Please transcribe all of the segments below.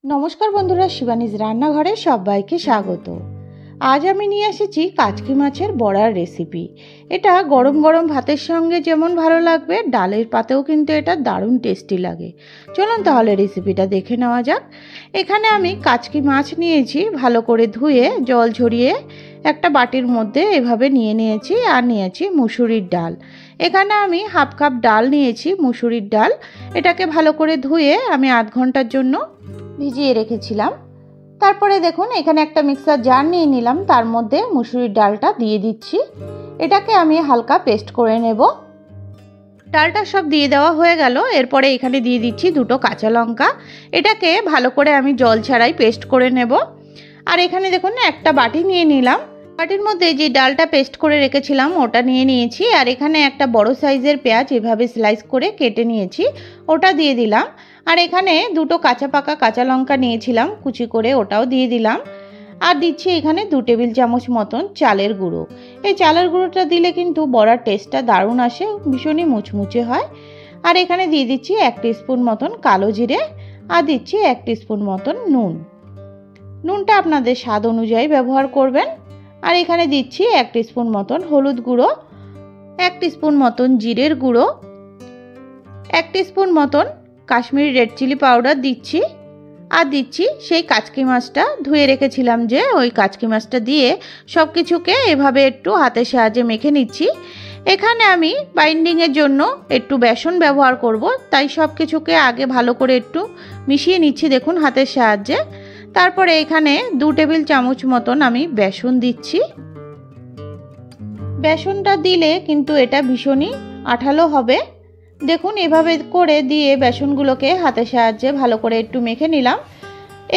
নমস্কার বন্ধুরা, শিবানীজ রান্নাঘরে সবাইকে স্বাগত। আজ আমি নিয়ে এসেছি কাচকি মাছের বড়ার রেসিপি। এটা গরম গরম ভাতের সঙ্গে যেমন ভালো লাগবে, ডালের পাতেও কিন্তু এটা দারুণ টেস্টি লাগে। চলুন তাহলে রেসিপিটা দেখে নেওয়া যাক। এখানে আমি কাচকি মাছ নিয়েছি, ভালো করে ধুয়ে জল ঝরিয়ে একটা বাটির মধ্যে এভাবে নিয়ে নিয়েছি। আর নিয়েছি মুসুরির ডাল। এখানে আমি হাফ কাপ ডাল নিয়েছি, মুসুরির ডাল। এটাকে ভালো করে ধুয়ে আমি আধ ঘন্টার জন্য ভিজিয়ে রেখেছিলাম। তারপরে দেখুন এখানে একটা মিক্সার জার নিয়ে নিলাম, তার মধ্যে মুসুরির ডালটা দিয়ে দিচ্ছি। এটাকে আমি হালকা পেস্ট করে নেব। ডালটা সব দিয়ে দেওয়া হয়ে গেল। এরপরে এখানে দিয়ে দিচ্ছি দুটো কাঁচা লঙ্কা। এটাকে ভালো করে আমি জল ছাড়াই পেস্ট করে নেব। আর এখানে দেখুন একটা বাটি নিয়ে নিলাম, বাটির মধ্যে যে ডালটা পেস্ট করে রেখেছিলাম ওটা নিয়ে নিয়েছি। আর এখানে একটা বড় সাইজের পেঁয়াজ এভাবে স্লাইস করে কেটে নিয়েছি, ওটা দিয়ে দিলাম। আর এখানে দুটো কাঁচা পাকা কাঁচা লঙ্কা নিয়েছিলাম কুচি করে, ওটাও দিয়ে দিলাম। আর দিচ্ছি এখানে 2 টেবিল চামচ মতন চালের গুঁড়ো। এই চালের গুঁড়োটা দিলে কিন্তু বড়ার টেস্টটা দারুণ আসে, ভীষণই মুচমুচে হয়। আর এখানে দিয়ে দিচ্ছি 1 টিস্পুন মতন কালো জিরে। আর দিচ্ছি 1 টিস্পুন মতন নুন। নুনটা আপনাদের স্বাদ অনুযায়ী ব্যবহার করবেন। আর এখানে দিচ্ছি 1 টিস্পুন মতন হলুদ গুঁড়ো, 1 টিস্পুন মতন জিরের গুঁড়ো, 1 টিস্পুন মতন কাশ্মীরি রেড চিলি পাউডার দিচ্ছি। আর দিচ্ছি সেই কাচকি মাছটা ধুয়ে রেখেছিলাম, যে ওই কাচকি মাছটা দিয়ে সব কিছুকে এভাবে একটু হাতের সাহায্যে মেখে নিচ্ছি। এখানে আমি বাইন্ডিংয়ের জন্য একটু বেসন ব্যবহার করব, তাই সব কিছুকে আগে ভালো করে একটু মিশিয়ে নিচ্ছি দেখুন হাতের সাহায্যে। তারপরে এখানে 2 টেবিল চামচ মতন আমি বেসন দিচ্ছি। বেসনটা দিলে কিন্তু এটা ভীষণই আঠালো হবে। দেখুন এভাবে করে দিয়ে বেসনগুলোকে হাতের সাহায্যে ভালো করে একটু মেখে নিলাম।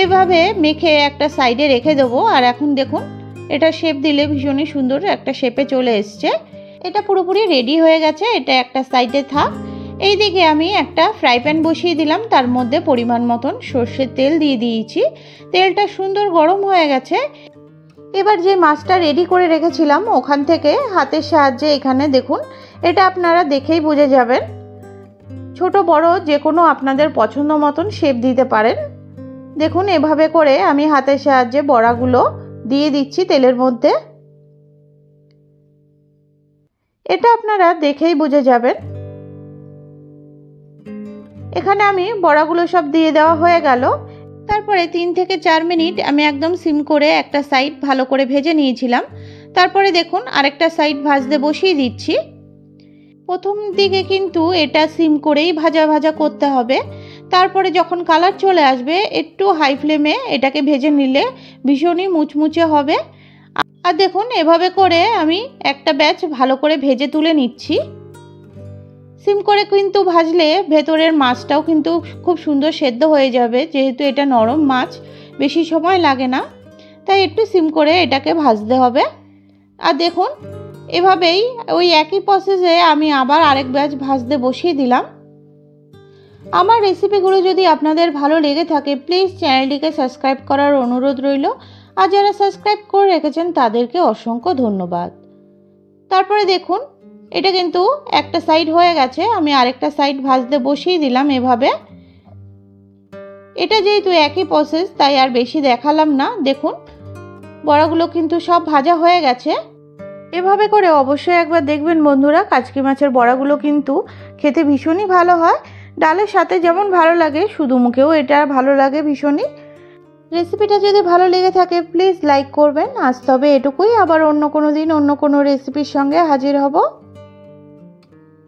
এভাবে মেখে একটা সাইডে রেখে দেবো। আর এখন দেখুন এটা শেপ দিলে ভীষণই সুন্দর একটা শেপে চলে এসছে। এটা পুরোপুরি রেডি হয়ে গেছে, এটা একটা সাইডে থাক। এইদিকে আমি একটা ফ্রাই প্যান বসিয়ে দিলাম, তার মধ্যে পরিমাণ মতন সর্ষের তেল দিয়ে দিয়েছি। তেলটা সুন্দর গরম হয়ে গেছে। এবার যে মাছটা রেডি করে রেখেছিলাম ওখান থেকে হাতের সাহায্যে এখানে দেখুন, এটা আপনারা দেখেই বুঝে যাবেন, ছোট বড় যে কোনো আপনাদের পছন্দ মতন শেপ দিতে পারেন। দেখুন এভাবে করে আমি হাতের সাহায্যে বড়াগুলো দিয়ে দিচ্ছি তেলের মধ্যে। এটা আপনারা দেখেই বুঝে যাবেন। এখানে আমি বড়াগুলো সব দিয়ে দেওয়া হয়ে গেল। তারপরে 3 থেকে 4 মিনিট আমি একদম সিম করে একটা সাইড ভালো করে ভেজে নিয়েছিলাম। তারপরে দেখুন আরেকটা সাইড ভাজতে বসিয়ে দিচ্ছি। প্রথম দিকে কিন্তু এটা সিম করেই ভাজা ভাজা করতে হবে। তারপরে যখন কালার চলে আসবে একটু হাই ফ্লেমে এটাকে ভেজে নিলে ভীষণই মুচমুচে হবে। আর দেখুন এভাবে করে আমি একটা ব্যাচ ভালো করে ভেজে তুলে নিচ্ছি। সিম করে কিন্তু ভাজলে ভেতরের মাছটাও কিন্তু খুব সুন্দর সেদ্ধ হয়ে যাবে, যেহেতু এটা নরম মাছ, বেশি সময় লাগে না, তাই একটু সিম করে এটাকে ভাজতে হবে। আর দেখুন এভাবেই ওই একই প্রসেসে আমি আবার আরেক ব্যাচ ভাজতে বসিয়ে দিলাম। আমার রেসিপিগুলো যদি আপনাদের ভালো লেগে থাকে প্লিজ চ্যানেলটিকে সাবস্ক্রাইব করার অনুরোধ রইল। আর যারা সাবস্ক্রাইব করে রেখেছেন তাদেরকে অসংখ্য ধন্যবাদ। তারপরে দেখুন এটা কিন্তু একটা সাইড হয়ে গেছে, আমি আরেকটা সাইড ভাজতে বসিয়ে দিলাম এভাবে। এটা যেহেতু একই প্রসেস তাই আর বেশি দেখালাম না। দেখুন বড়াগুলো কিন্তু সব ভাজা হয়ে গেছে। এভাবে করে অবশ্যই একবার দেখবেন বন্ধুরা, কাচকি মাছের বড়াগুলো কিন্তু খেতে ভীষণই ভালো হয়। ডালের সাথে যেমন ভালো লাগে শুধু মুখেও এটা ভালো লাগে ভীষণই। রেসিপিটা যদি ভালো লেগে থাকে প্লিজ লাইক করবেন। আজ তবে এটুকুই, আবার অন্য কোনো দিন অন্য কোনো রেসিপির সঙ্গে হাজির হব।